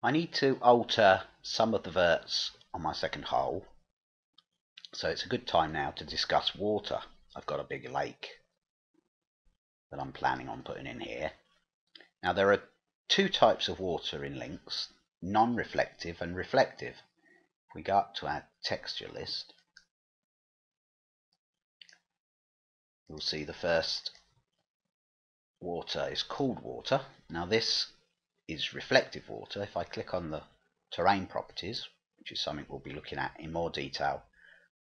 I need to alter some of the verts on my second hole, so it's a good time now to discuss water. I've got a big lake that I'm planning on putting in here. Now there are two types of water in links, non-reflective and reflective. If we go up to our texture list, you'll see the first water is cooled water. Now this is reflective water. If I click on the terrain properties, which is something we'll be looking at in more detail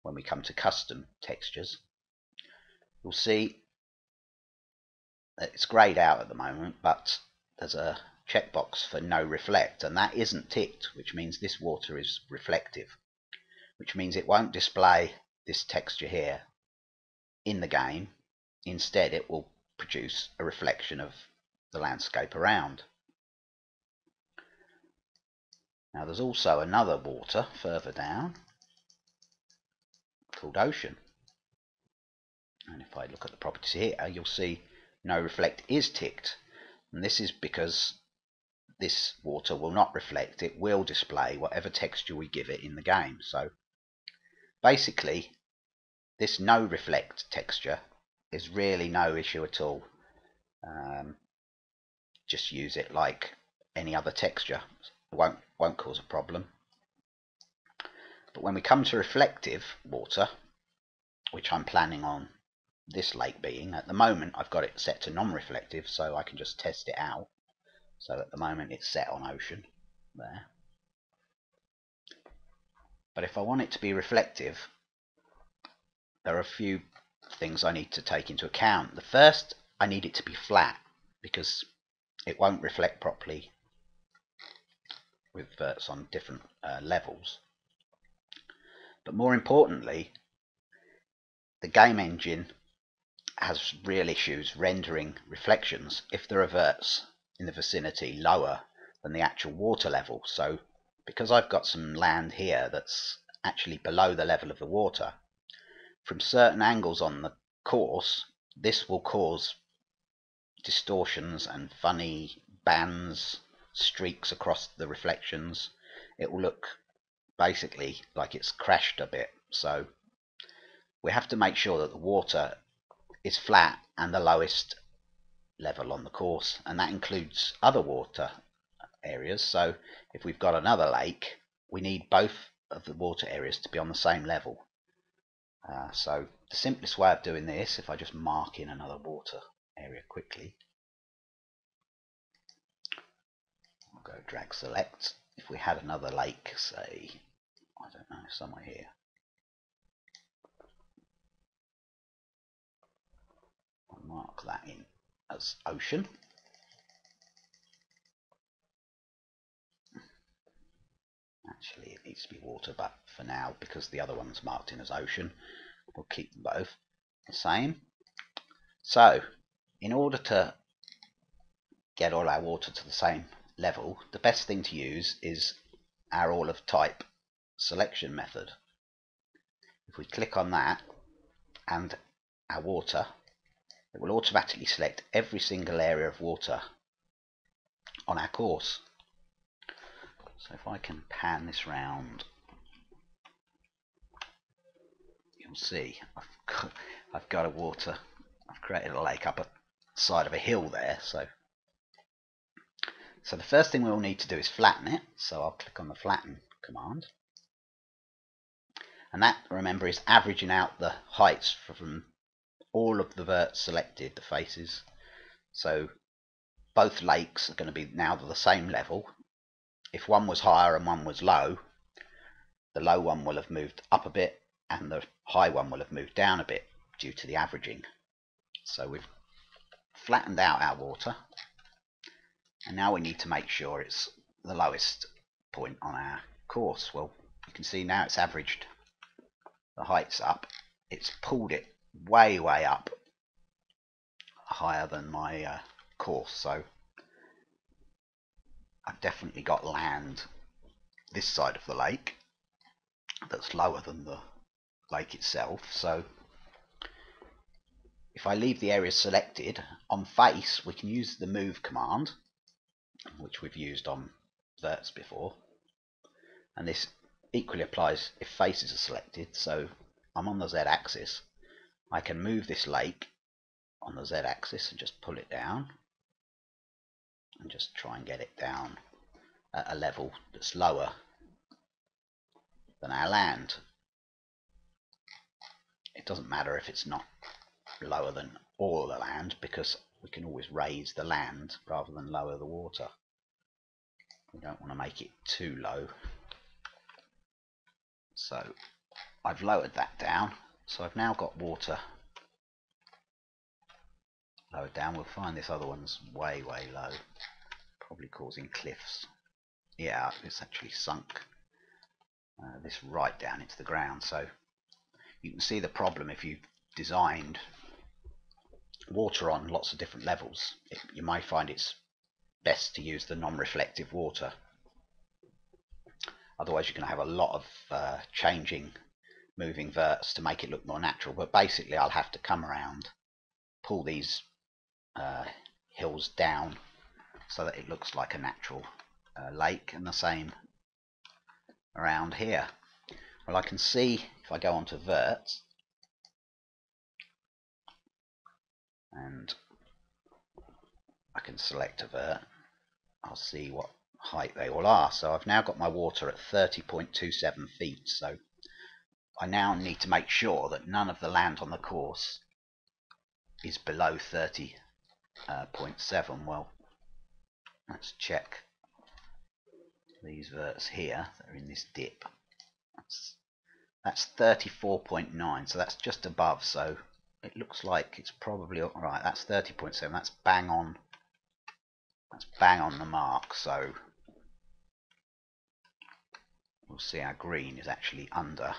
when we come to custom textures, you'll see that it's greyed out at the moment, but there's a checkbox for no reflect, and that isn't ticked, which means this water is reflective, which means it won't display this texture here in the game. Instead, it will produce a reflection of the landscape around. Now there's also another water further down called ocean, and if I look at the properties here, you'll see no reflect is ticked, and this is because this water will not reflect. It will display whatever texture we give it in the game. So basically this no reflect texture is really no issue at all. Just use it like any other texture. It won't cause a problem. But when we come to reflective water, which I'm planning on this lake being, at the moment I've got it set to non-reflective, so I can just test it out. So at the moment it's set on ocean there. But if I want it to be reflective, there are a few things I need to take into account. The first, I need it to be flat, because it won't reflect properly with verts on different levels. But more importantly, the game engine has real issues rendering reflections if there are verts in the vicinity lower than the actual water level. So because I've got some land here that's actually below the level of the water, from certain angles on the course, this will cause distortions and funny bands, streaks across the reflections. It will look basically like it's crashed a bit. So we have to make sure that the water is flat and the lowest level on the course, and that includes other water areas. So if we've got another lake, we need both of the water areas to be on the same level. So the simplest way of doing this, if I just mark in another water area quickly, I'll go drag select. If we had another lake, say, I don't know, somewhere here, I'll mark that in as ocean. Actually it needs to be water, but for now, because the other one's marked in as ocean, we'll keep them both the same. So in order to get all our water to the same level, the best thing to use is our all of type selection method. If we click on that and our water, it will automatically select every single area of water on our course. So if I can pan this round, you'll see I've got a water, I've created a lake up a side of a hill there. So the first thing we'll need to do is flatten it. So I'll click on the flatten command, and that, remember, is averaging out the heights from all of the verts selected, the faces. So both lakes are going to be now the same level. If one was higher and one was low, the low one will have moved up a bit and the high one will have moved down a bit due to the averaging. So we've flattened out our water, and now we need to make sure it's the lowest point on our course. Well, you can see now it's averaged the heights up. It's pulled it way up higher than my course. So I've definitely got land this side of the lake that's lower than the lake itself. So if I leave the area selected on face, we can use the move command, which we've used on verts before, and this equally applies if faces are selected. So I'm on the Z-axis. I can move this lake on the Z-axis and just pull it down and just try and get it down at a level that's lower than our land. It doesn't matter if it's not lower than all the land, because we can always raise the land rather than lower the water. We don't want to make it too low. So I've lowered that down. So I've now got water lowered down. We'll find this other one's way low, probably causing cliffs. Yeah, it's actually sunk this right down into the ground. So you can see the problem if you've designed water on lots of different levels. You might find it's best to use the non-reflective water. Otherwise you're going to have a lot of moving verts to make it look more natural. But basically I'll have to come around, pull these hills down so that it looks like a natural lake, and the same around here. Well, I can see if I go onto verts and I can select a vert, I'll see what height they all are. So I've now got my water at 30.27 feet. So I now need to make sure that none of the land on the course is below 30.7. Well, let's check these verts here that are in this dip. That's 34.9, so that's just above. So it looks like it's probably right. That's 30.7. That's bang on. That's bang on the mark. So we'll see our green is actually under.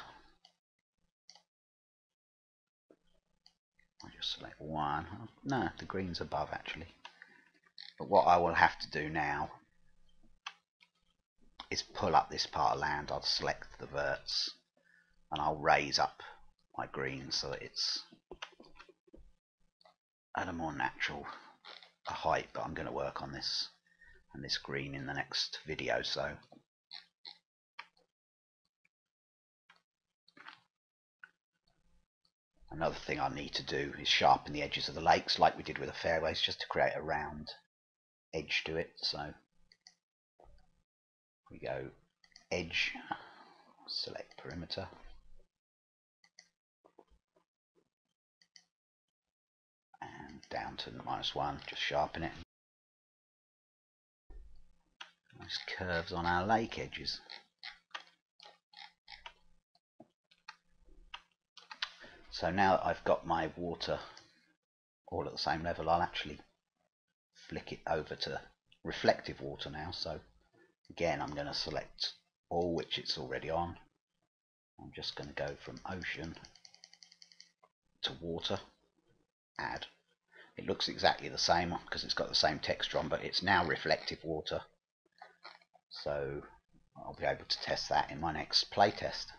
I'll just select one. No, the green's above actually. But what I will have to do now is pull up this part of land. I'll select the verts and I'll raise up my green so that it's at a more natural height. But I'm going to work on this and this green in the next video. So another thing I need to do is sharpen the edges of the lakes like we did with the fairways, just to create a round edge to it. So we go edge, select perimeter, and down to the -1, just sharpen it. Nice curves on our lake edges. So now that I've got my water all at the same level, I'll actually flick it over to reflective water now. So again, I'm going to select all, which it's already on. I'm just going to go from ocean to water, add. It looks exactly the same because it's got the same texture on, but it's now reflective water. So I'll be able to test that in my next playtest.